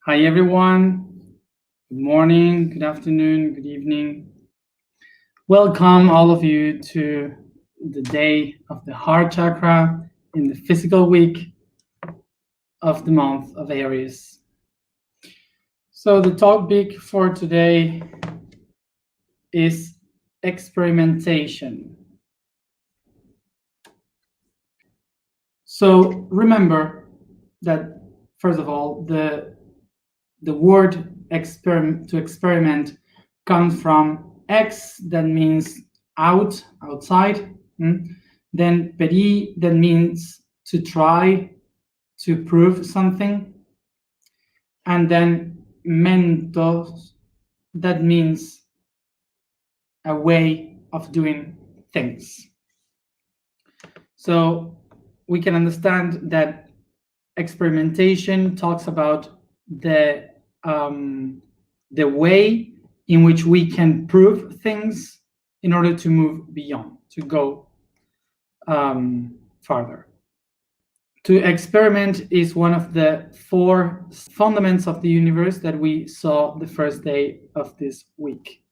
Hi, everyone. Good morning, good afternoon, good evening. Welcome, all of you, to the day of the heart chakra in the physical week of the month of Aries. So, the topic for today is experimentation. So, remember that, first of all, the word to experiment comes from ex, that means outside. Then peri, that means to try, to prove something. And then mentos, that means a way of doing things. So we can understand that experimentation talks about the way in which we can prove things in order to move beyond, to go farther. To experiment is one of the 4 fundaments of the universe that we saw the first day of this week.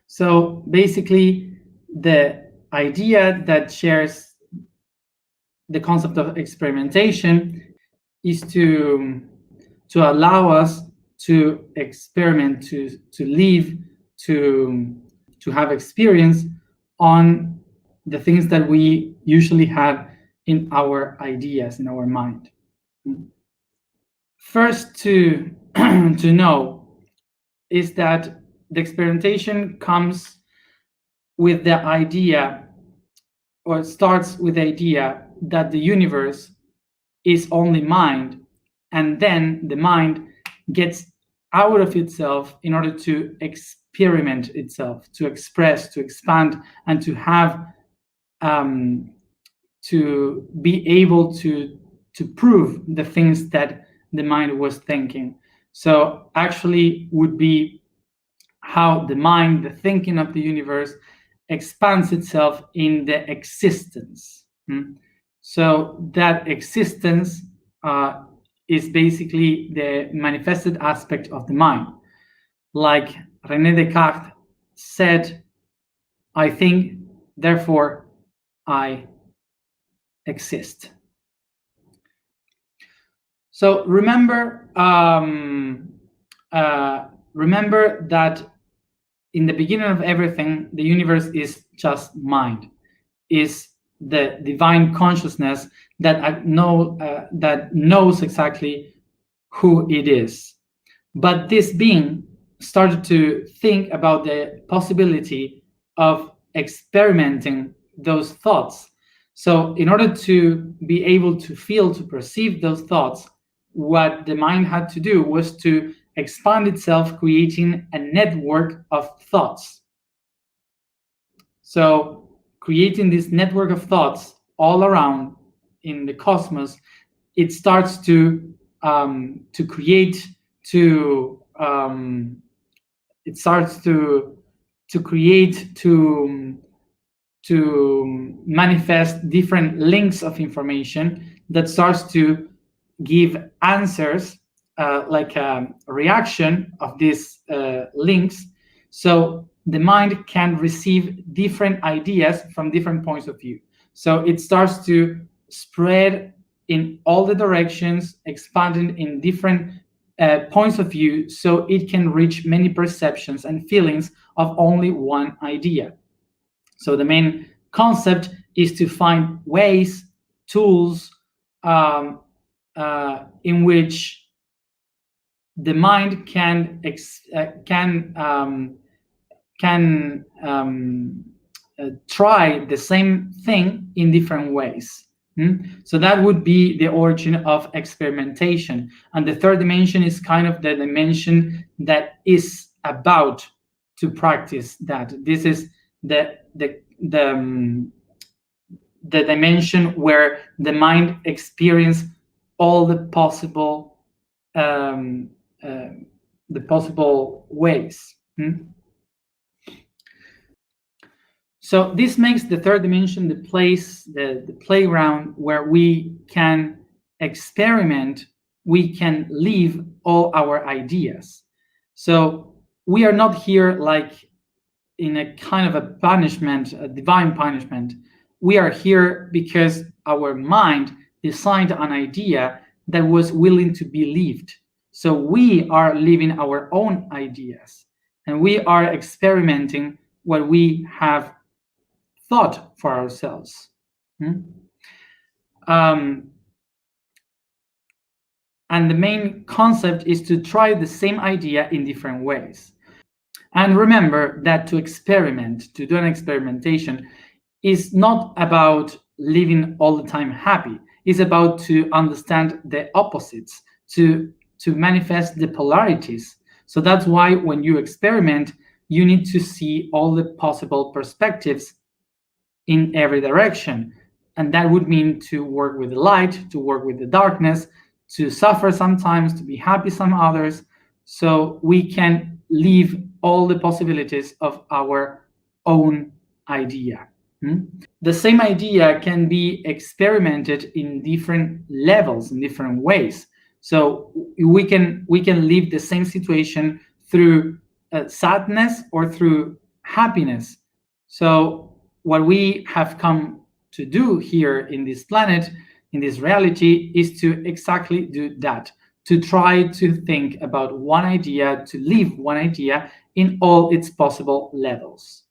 So basically, the idea that shares the concept of experimentation is to allow us to experiment, to live, to have experience on the things that we usually have in our ideas, in our mind. First to know is that the experimentation comes with the idea, or starts with the idea that the universe is only mind, and then the mind gets out of itself in order to experiment itself, to express, to expand, and to have to be able to prove the things that the mind was thinking. So actually would be how the mind, the thinking of the universe, expands itself in the existence. So that existence is basically the manifested aspect of the mind. Like René Descartes said, I think, therefore I exist. So remember that in the beginning of everything, the universe is just mind, is the divine consciousness that knows exactly who it is. But this being started to think about the possibility of experimenting those thoughts. So in order to be able to feel, to perceive those thoughts, what the mind had to do was to expand itself, creating a network of thoughts. So creating this network of thoughts all around in the cosmos, it starts to create, to manifest different links of information that starts to give answers, like a reaction of these links. So the mind can receive different ideas from different points of view. So it starts to spread in all the directions, expanding in different points of view, so it can reach many perceptions and feelings of only one idea. So the main concept is to find ways, tools, in which the mind can try the same thing in different ways. So that would be the origin of experimentation. And the third dimension is kind of the dimension that is about to practice that. This is the dimension where the mind experiences all the possible ways. So this makes the third dimension the place, the playground where we can experiment we can leave all our ideas. So we are not here like in a kind of a punishment, a divine punishment. We are here because our mind designed an idea that was willing to be lived. So we are living our own ideas, and we are experimenting what we have thought for ourselves. And the main concept is to try the same idea in different ways. And remember that to experiment, to do an experimentation, is not about living all the time happy. It's about to understand the opposites, to manifest the polarities. So that's why when you experiment, you need to see all the possible perspectives in every direction. And that would mean to work with the light, to work with the darkness, to suffer sometimes, to be happy some others. So we can leave all the possibilities of our own idea. The same idea can be experimented in different levels, in different ways. So we can live the same situation through sadness or through happiness. So what we have come to do here in this planet, in this reality, is to exactly do that, to try to think about one idea, to live one idea in all its possible levels.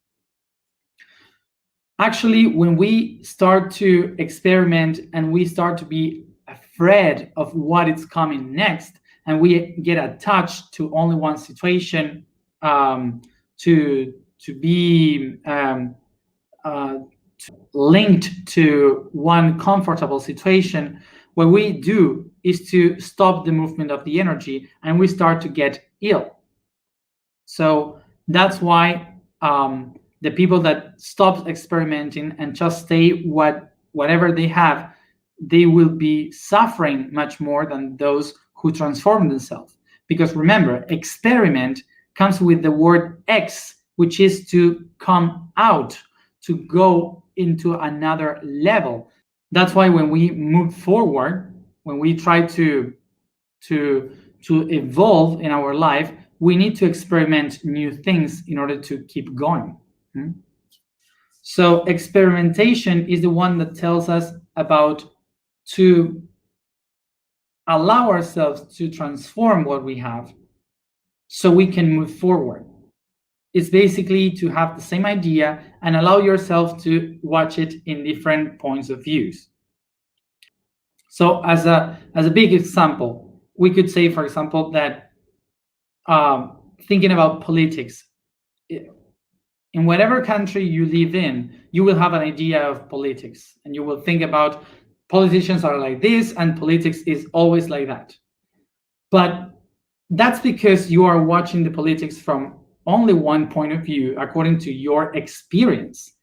Actually, when we start to experiment and we start to be afraid of what is coming next, and we get attached to only one situation, to be linked to one comfortable situation, what we do is to stop the movement of the energy, and we start to get ill. So that's why the people that stop experimenting and just stay whatever they have, they will be suffering much more than those who transform themselves. Because remember, experiment comes with the word ex, which is to come out, to go into another level. That's why when we move forward, when we try to evolve in our life, we need to experiment new things in order to keep going. So experimentation is the one that tells us about to allow ourselves to transform what we have so we can move forward. It's basically to have the same idea and allow yourself to watch it in different points of views. So as a big example, we could say, for example, that thinking about politics, in whatever country you live in, you will have an idea of politics, and you will think about politicians are like this and politics is always like that. But that's because you are watching the politics from only one point of view according to your experience.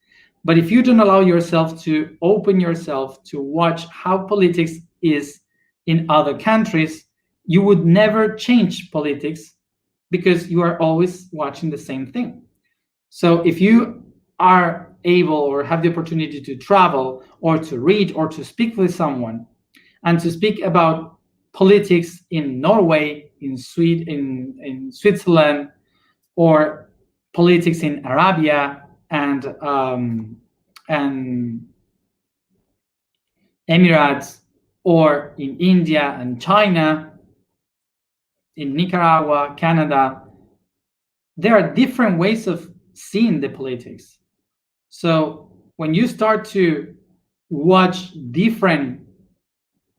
But if you don't allow yourself to open yourself to watch how politics is in other countries, you would never change politics because you are always watching the same thing. So if you are able or have the opportunity to travel or to read or to speak with someone and to speak about politics in Norway, in Switzerland, or politics in Arabia and Emirates, or in India and China, in Nicaragua, Canada, there are different ways of seeing the politics. So when you start to watch different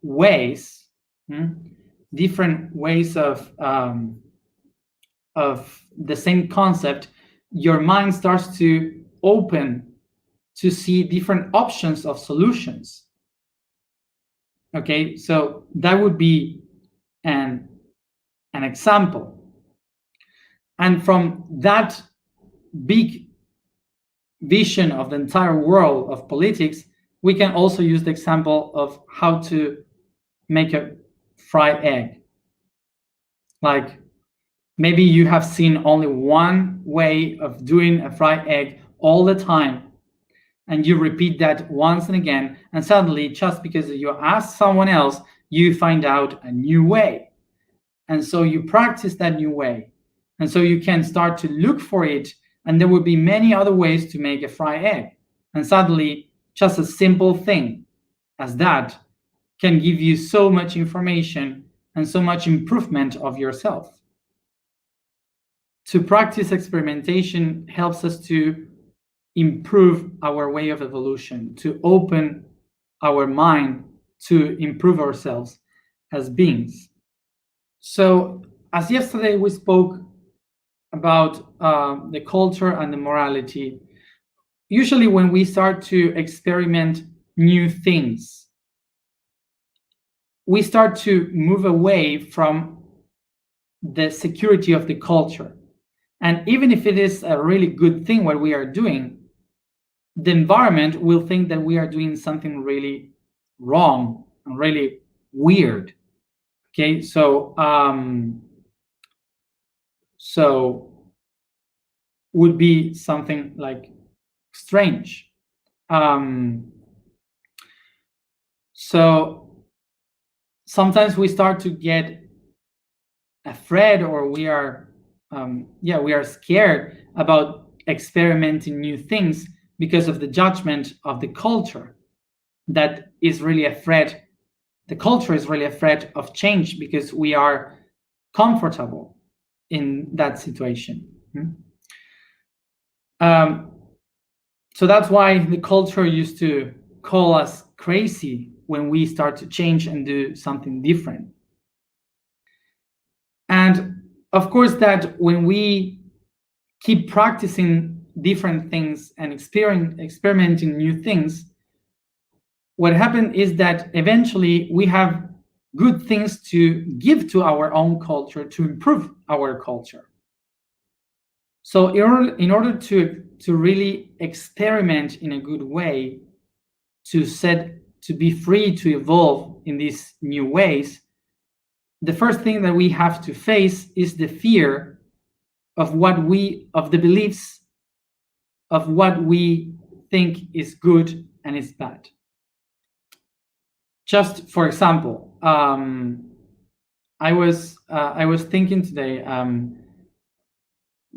ways of the same concept, your mind starts to open to see different options of solutions. Okay, so that would be an example. And from that big vision of the entire world of politics, we can also use the example of how to make a fried egg. Like, maybe you have seen only one way of doing a fried egg all the time, and you repeat that once and again, and suddenly, just because you ask someone else, you find out a new way. And so you practice that new way. And so you can start to look for it, and there will be many other ways to make a fried egg. And suddenly, just a simple thing as that can give you so much information and so much improvement of yourself. To practice experimentation helps us to improve our way of evolution, to open our mind to improve ourselves as beings. So, as yesterday we spoke about the culture and the morality, usually when we start to experiment new things, we start to move away from the security of the culture. And even if it is a really good thing what we are doing, the environment will think that we are doing something really wrong and really weird. Okay, so would be something like strange. So sometimes we start to get afraid, or we are scared about experimenting new things because of the judgment of the culture that is really afraid. The culture is really afraid of change because we are comfortable in that situation. So that's why the culture used to call us crazy when we start to change and do something different. And of course, that when we keep practicing different things and experimenting new things, what happens is that eventually we have good things to give to our own culture to improve our culture. So in order to really experiment in a good way, to be free to evolve in these new ways, the first thing that we have to face is the fear of the beliefs of what we think is good and is bad. Just for example, I was thinking today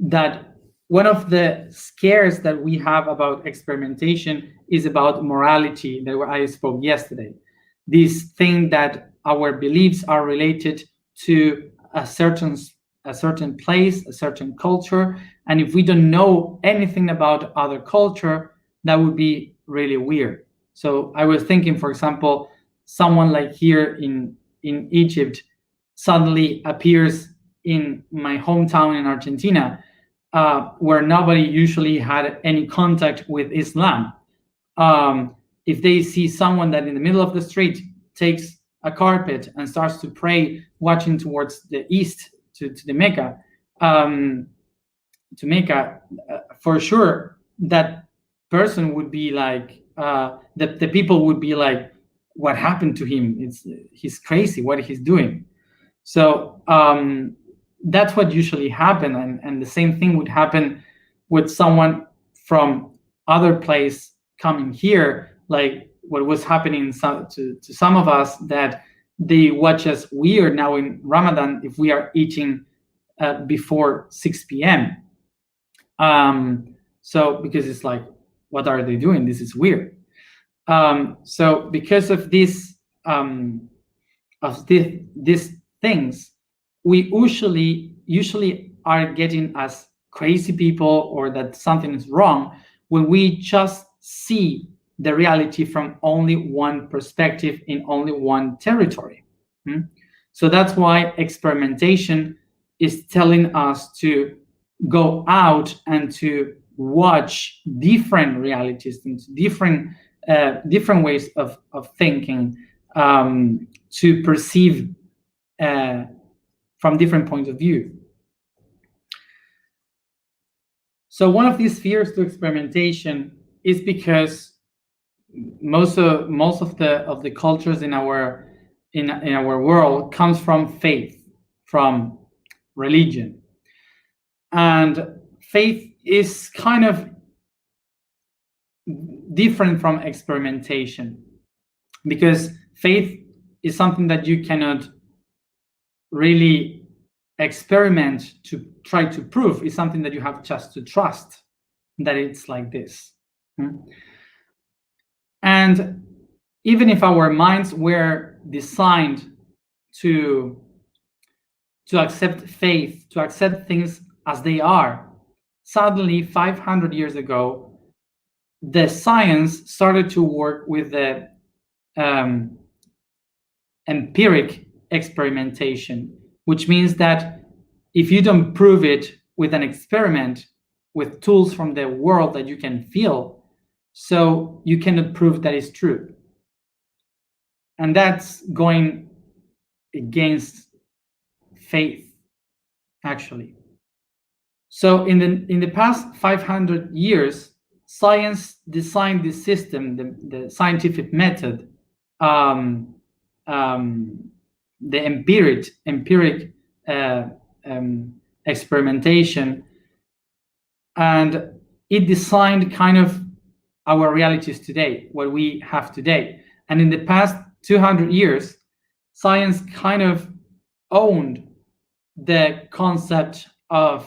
that one of the scares that we have about experimentation is about morality that I spoke yesterday. This thing that our beliefs are related to a certain place, a certain culture, and if we don't know anything about other culture, that would be really weird. So I was thinking, for example, someone like here in Egypt suddenly appears in my hometown in Argentina, where nobody usually had any contact with Islam. If they see someone that in the middle of the street takes a carpet and starts to pray, watching towards the east to the Mecca, for sure that person would be like, the people would be like, what happened to him? He's crazy. What he's doing? So that's what usually happen, and the same thing would happen with someone from other place coming here, like what was happening to some of us, that they watch us weird now in Ramadan if we are eating before 6 p.m. So because it's like, what are they doing? This is weird. So because of these things, we usually are getting as crazy people, or that something is wrong, when we just see the reality from only one perspective in only one territory. So that's why experimentation is telling us to go out and to watch different realities and different ways of thinking, to perceive from different points of view. So one of these fears to experimentation is because most of the cultures in our world comes from faith, from religion, and faith is kind of different from experimentation, because faith is something that you cannot really experiment to try to prove. It's something that you have just to trust that it's like this. And even if our minds were designed to accept faith, to accept things as they are, suddenly 500 years ago, the science started to work with the empiric experimentation, which means that if you don't prove it with an experiment, with tools from the world that you can feel, so you cannot prove that it's true. And that's going against faith, actually. So in the past 500 years, science designed this system, the scientific method, the empiric experimentation, and it designed kind of our realities today, what we have today. And in the past 200 years, science kind of owned the concept of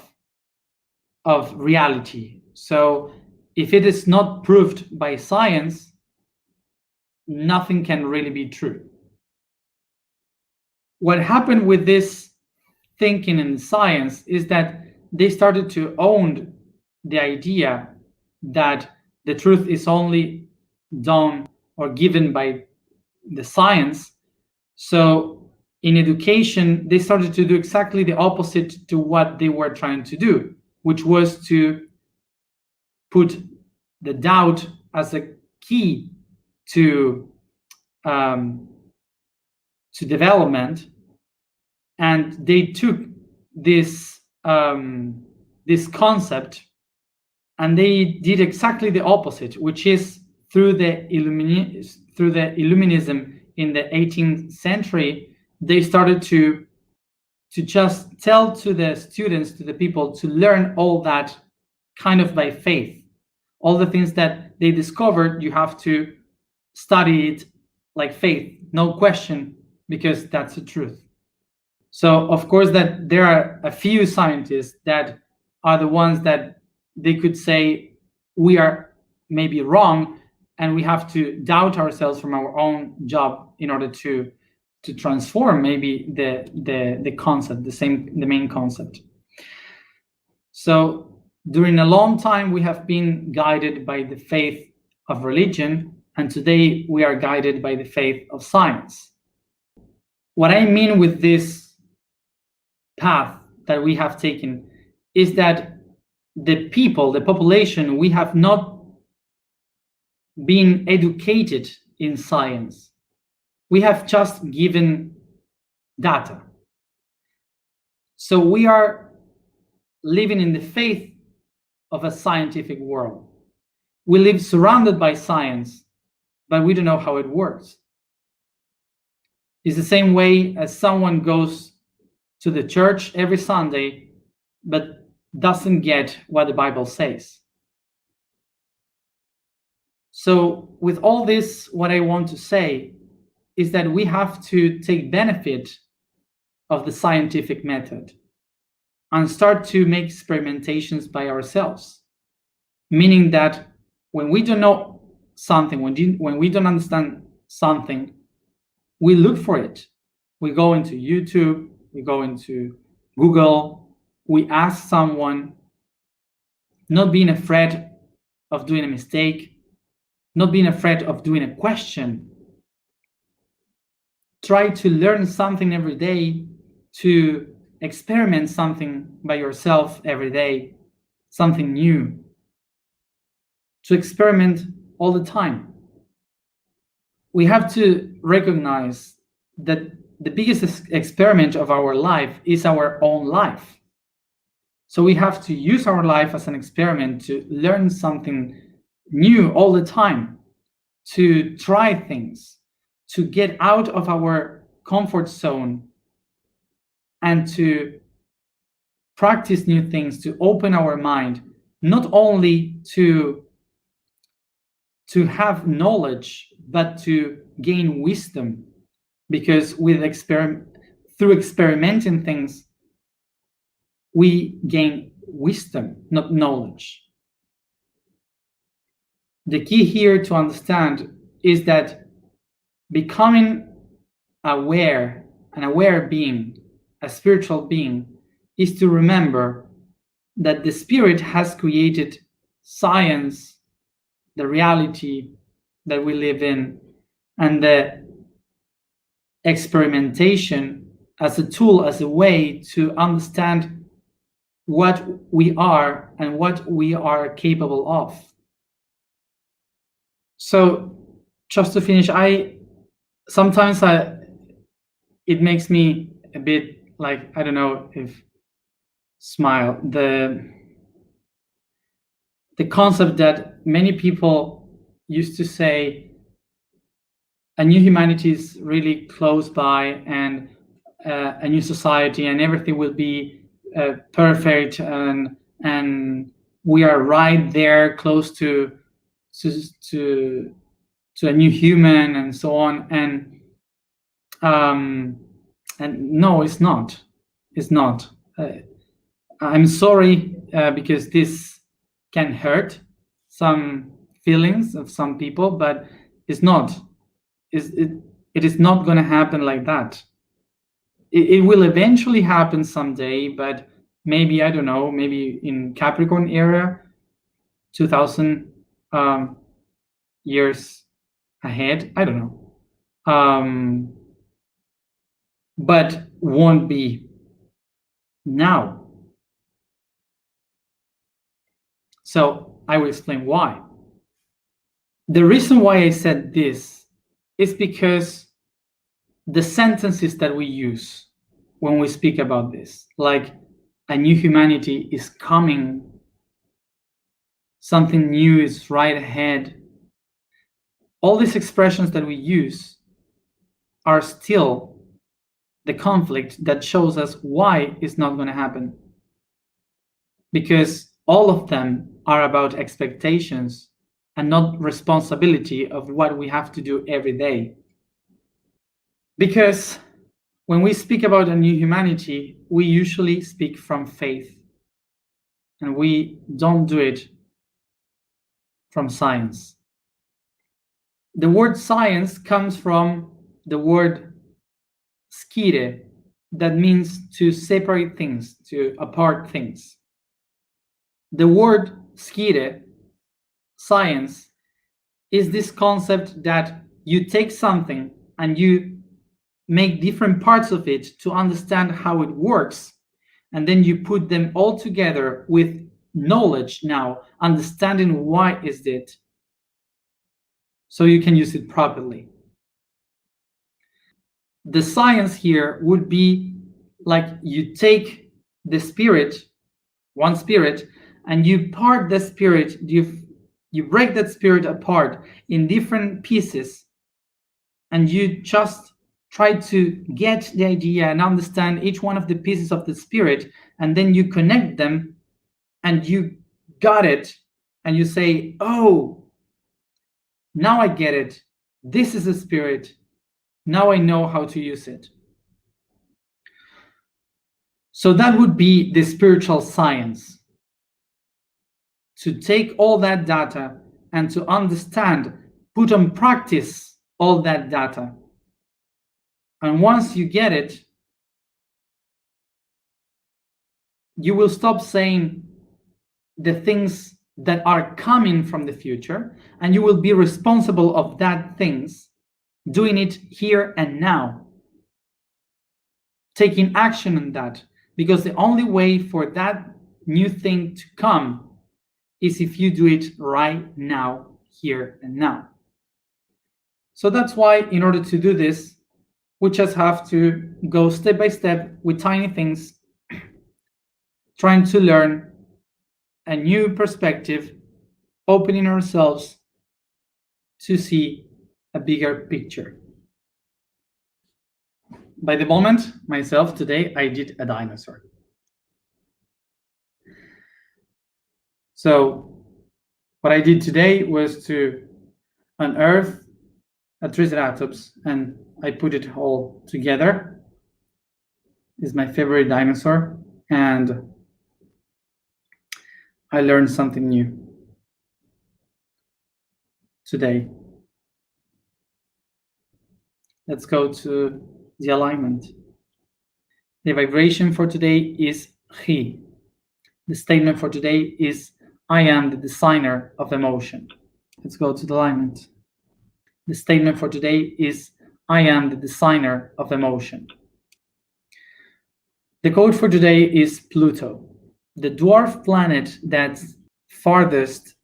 reality. So if it is not proved by science, nothing can really be true. What happened with this thinking in science is that they started to own the idea that the truth is only done or given by the science. So in education, they started to do exactly the opposite to what they were trying to do, which was to put the doubt as a key to development. And they took this this concept and they did exactly the opposite, which is through the Illuminism in the 18th century, they started to just tell to the students, to the people, to learn all that kind of by faith. All the things that they discovered, you have to study it like faith, no question, because that's the truth. So of course that there are a few scientists that are the ones that they could say we are maybe wrong and we have to doubt ourselves from our own job in order to transform maybe the concept, the main concept. So during a long time we have been guided by the faith of religion, and today we are guided by the faith of science. What I mean with this path that we have taken is that the people, the population, we have not been educated in science. We have just given data. So we are living in the faith of a scientific world. We live surrounded by science, but we don't know how it works. It's the same way as someone goes to the church every Sunday, but doesn't get what the Bible says. So with all this, what I want to say is that we have to take benefit of the scientific method and start to make experimentations by ourselves. Meaning that when we don't know something, when we don't understand something, we look for it. We go into YouTube, we go into Google, we ask someone, not being afraid of doing a mistake, not being afraid of doing a question. Try to learn something every day, to experiment something by yourself every day, something new. To experiment all the time. We have to recognize that the biggest experiment of our life is our own life. So we have to use our life as an experiment to learn something new all the time, to try things, to get out of our comfort zone and to practice new things, to open our mind, not only to have knowledge, but to gain wisdom. because through experimenting things, we gain wisdom, not knowledge. The key here to understand is that becoming aware, an aware being, a spiritual being, is to remember that the spirit has created science, the reality that we live in, and the experimentation as a tool, as a way to understand what we are and what we are capable of. So just to finish, sometimes it makes me a bit like, I don't know if smile, the concept that many people used to say a new humanity is really close by, and a new society, and everything will be perfect, and we are right there close to a new human, and so on. And no, it's not. It's not. I'm sorry, because this can hurt some feelings of some people, but it's not. It is not going to happen like that. It will eventually happen someday, but maybe, I don't know, maybe in Capricorn era, 2000 years ahead, I don't know. But won't be now. So I will explain why. The reason why I said this is because the sentences that we use when we speak about this, like a new humanity is coming, something new is right ahead, all these expressions that we use are still the conflict that shows us why it's not going to happen. Because all of them are about expectations and not responsibility of what we have to do every day. Because when we speak about a new humanity, we usually speak from faith, and we don't do it from science. The word science comes from the word scire, that means to separate things, to apart things. The word scire, science, is this concept that you take something and you make different parts of it to understand how it works, and then you put them all together with knowledge, now understanding why is it, so you can use it properly. The science here would be like you take the spirit, one spirit, and you part the spirit, you break that spirit apart in different pieces, and you just try to get the idea and understand each one of the pieces of the spirit, and then you connect them and you got it, and you say, oh, now I get it. This is a spirit. Now I know how to use it. So that would be the spiritual science. To take all that data and to understand, put on practice all that data. And once you get it, you will stop saying the things that are coming from the future, and you will be responsible of that things, doing it here and now, taking action on that, because the only way for that new thing to come is if you do it right now, here and now. So that's why, in order to do this, we just have to go step by step with tiny things, trying to learn a new perspective, opening ourselves to see a bigger picture. By the moment, myself, today, I did a dinosaur. So what I did today was to unearth a Triceratops and I put it all together. It's my favorite dinosaur, and I learned something new today. Let's go to the alignment. The vibration for today is He. The statement for today is I am the designer of emotion. Let's go to the alignment. The statement for today is I am the designer of emotion. The code for today is Pluto. The dwarf planet that's farthest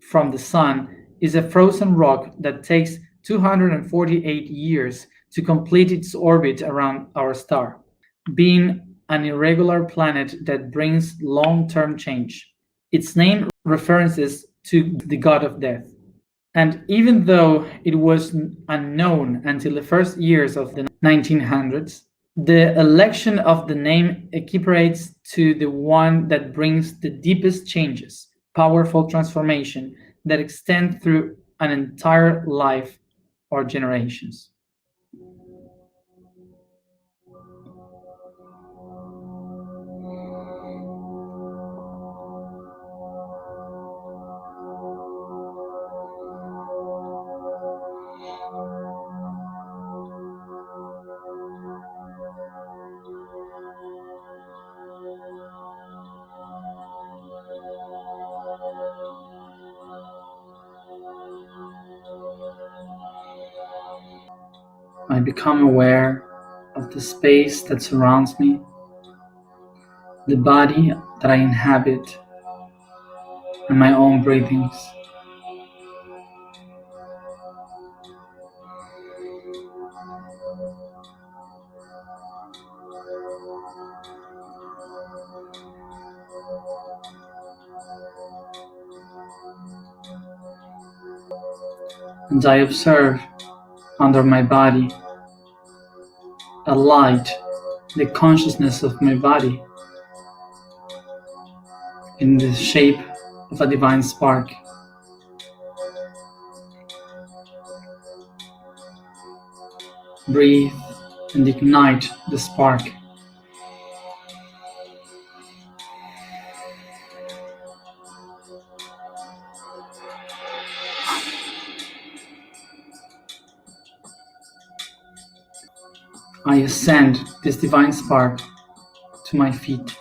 from the sun is a frozen rock that takes 248 years to complete its orbit around our star, being an irregular planet that brings long-term change. Its name references to the god of death. And even though it was unknown until the first years of the 1900s, the election of the name equiparates to the one that brings the deepest changes, powerful transformation that extend through an entire life or generations. I become aware of the space that surrounds me, the body that I inhabit, and my own breathings. And I observe under my body a light, the consciousness of my body, in the shape of a divine spark. Breathe and ignite the spark. I ascend this divine spark to my feet.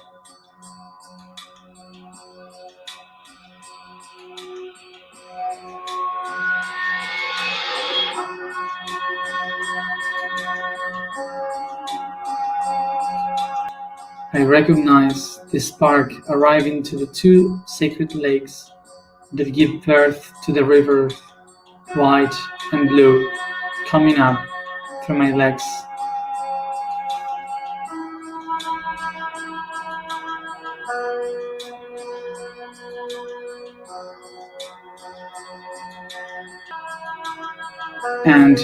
I recognize this spark arriving to the two sacred lakes that give birth to the rivers, white and blue, coming up through my legs. And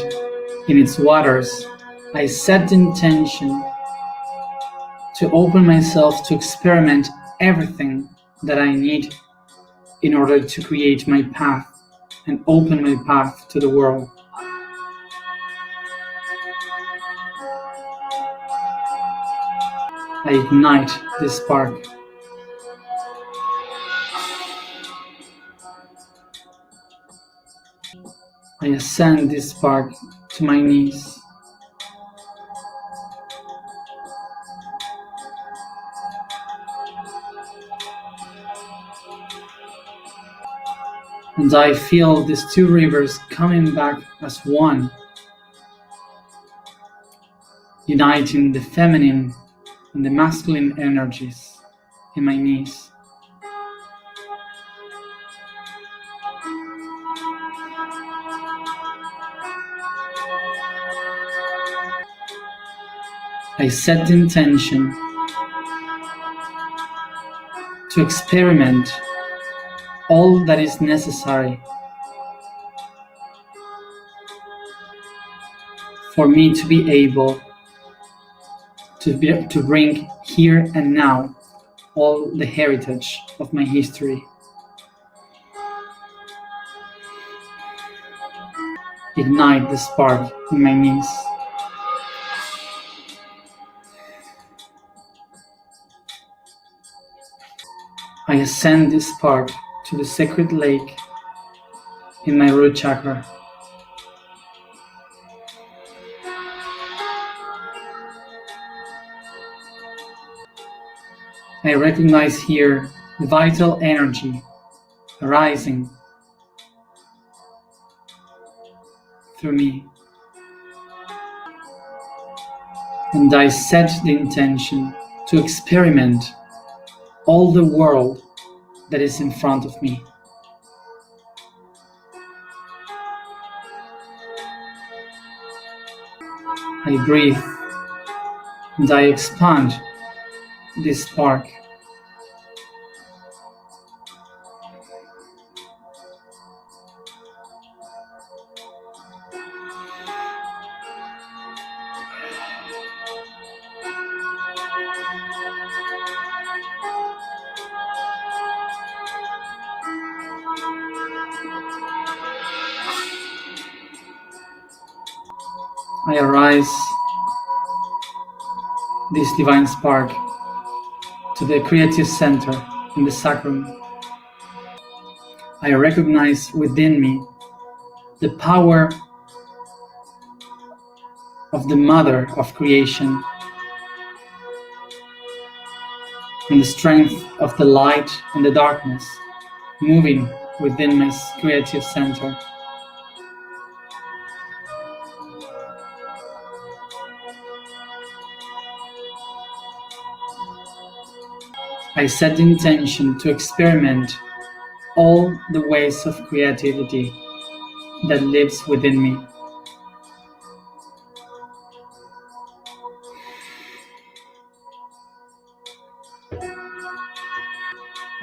in its waters, I set the intention to open myself to experiment everything that I need in order to create my path and open my path to the world. I ignite this spark. I ascend this spark to my knees. And I feel these two rivers coming back as one, uniting the feminine and the masculine energies in my knees. I set the intention to experiment all that is necessary for me to be able to bring here and now all the heritage of my history. Ignite the spark in my knees. I ascend this spark to the sacred lake in my root chakra. I recognize here the vital energy arising through me. And I set the intention to experiment all the world that is in front of me. I breathe and I expand this spark. I arise this divine spark to the creative center in the sacrum. I recognize within me the power of the Mother of creation and the strength of the light and the darkness moving within my creative center. I set the intention to experiment all the ways of creativity that lives within me.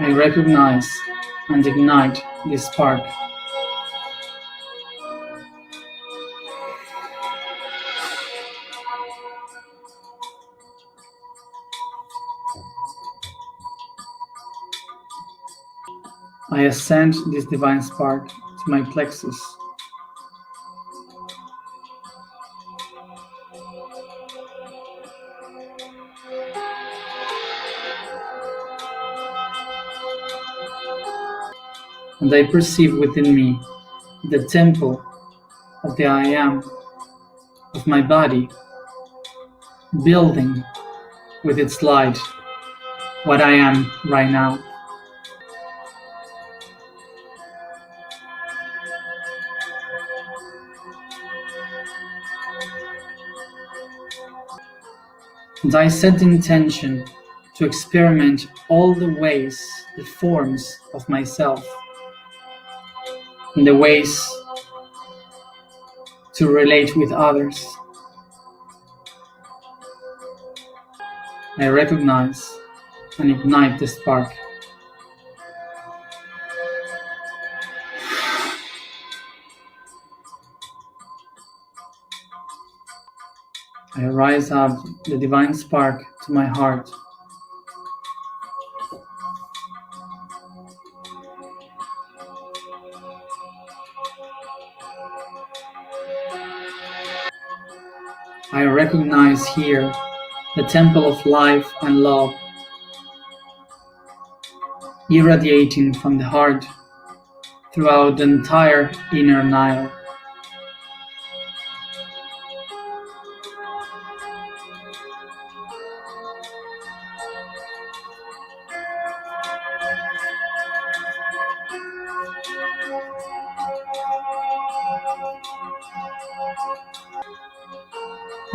I recognize and ignite this spark. I ascend this divine spark to my plexus. And I perceive within me the temple of the I Am, of my body, building with its light what I am right now. And I set the intention to experiment all the ways, the forms of myself, and the ways to relate with others. I recognize and ignite the spark. I rise up the divine spark to my heart. I recognize here the temple of life and love, irradiating from the heart throughout the entire inner Nile.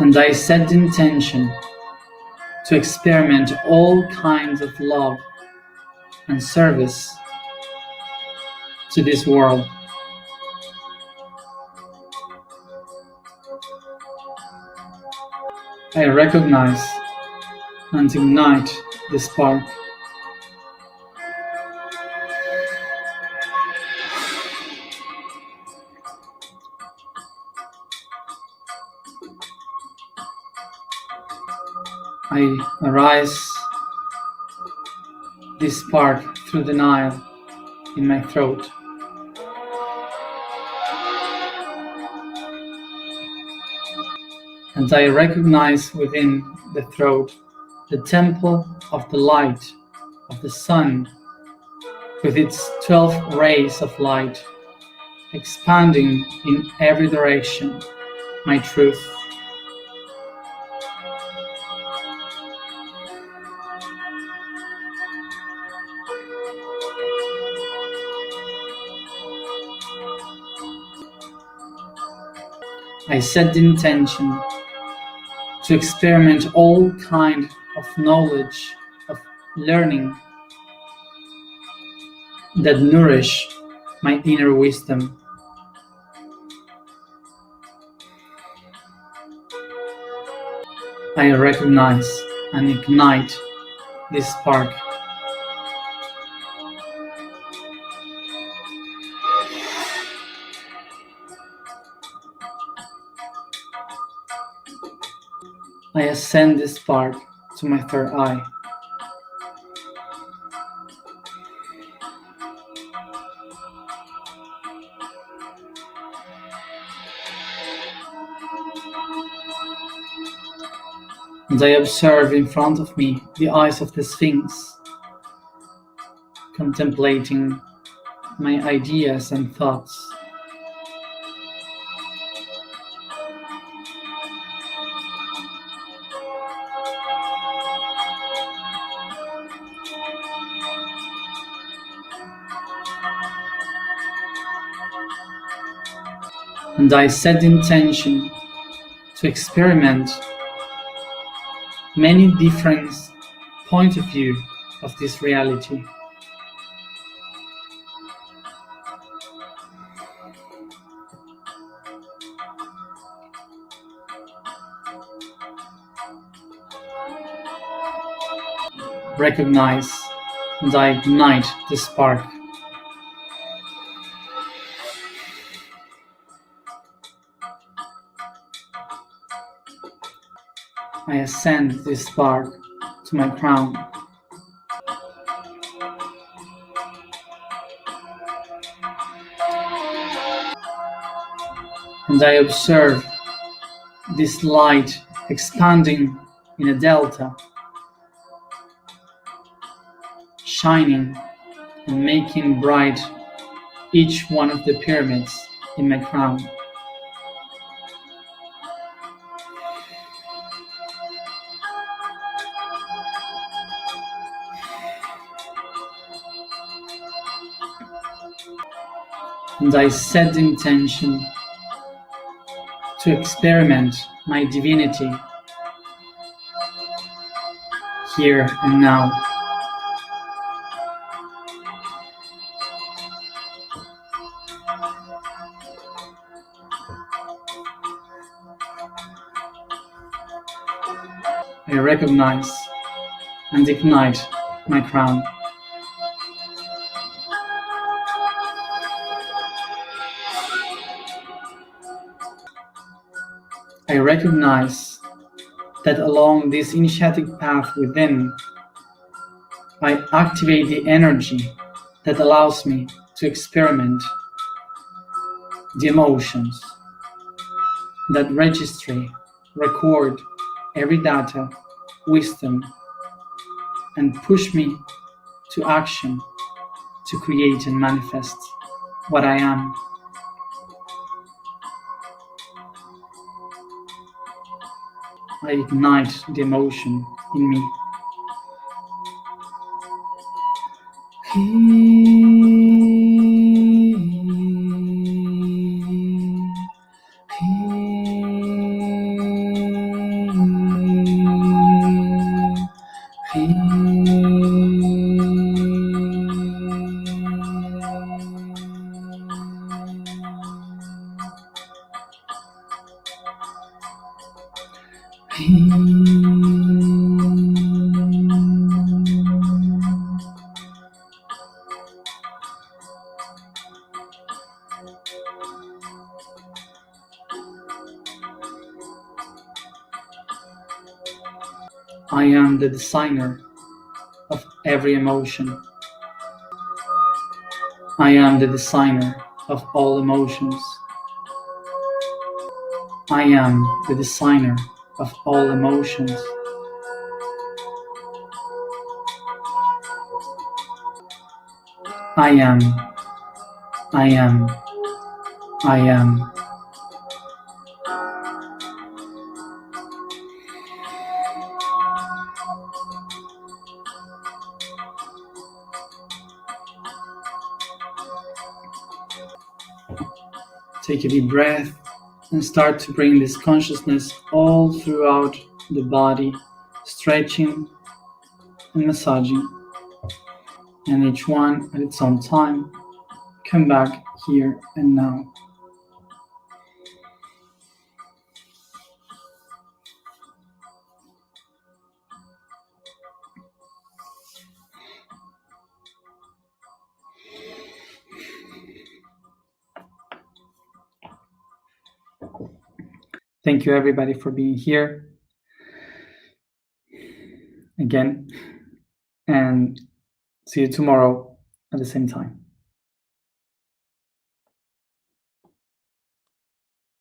And I set the intention to experiment all kinds of love and service to this world. I recognize and ignite the spark. I arise this spark through the Nile in my throat. And I recognize within the throat the temple of the light of the sun with its 12 rays of light, expanding in every direction my truth. I set the intention to experiment all kind of knowledge, of learning that nourish my inner wisdom. I recognize and ignite this spark. I ascend this spark to my third eye. And I observe in front of me the eyes of the Sphinx, contemplating my ideas and thoughts. And I set the intention to experiment many different points of view of this reality. Recognize and I ignite the spark. I ascend this spark to my crown. And I observe this light expanding in a delta, shining and making bright each one of the pyramids in my crown. And I set the intention to experiment my divinity here and now. I recognize and ignite my crown. I recognize that along this initiatic path within, I activate the energy that allows me to experiment the emotions that record every data, wisdom, and push me to action to create and manifest what I am. I ignite the emotion in me. I am the designer of every emotion. I am the designer of all emotions. I am the designer of all emotions. I am. I am. I am. Take a deep breath and start to bring this consciousness all throughout the body, stretching and massaging. And each one at its own time, come back here and now. Thank you everybody for being here again, and see you tomorrow at the same time.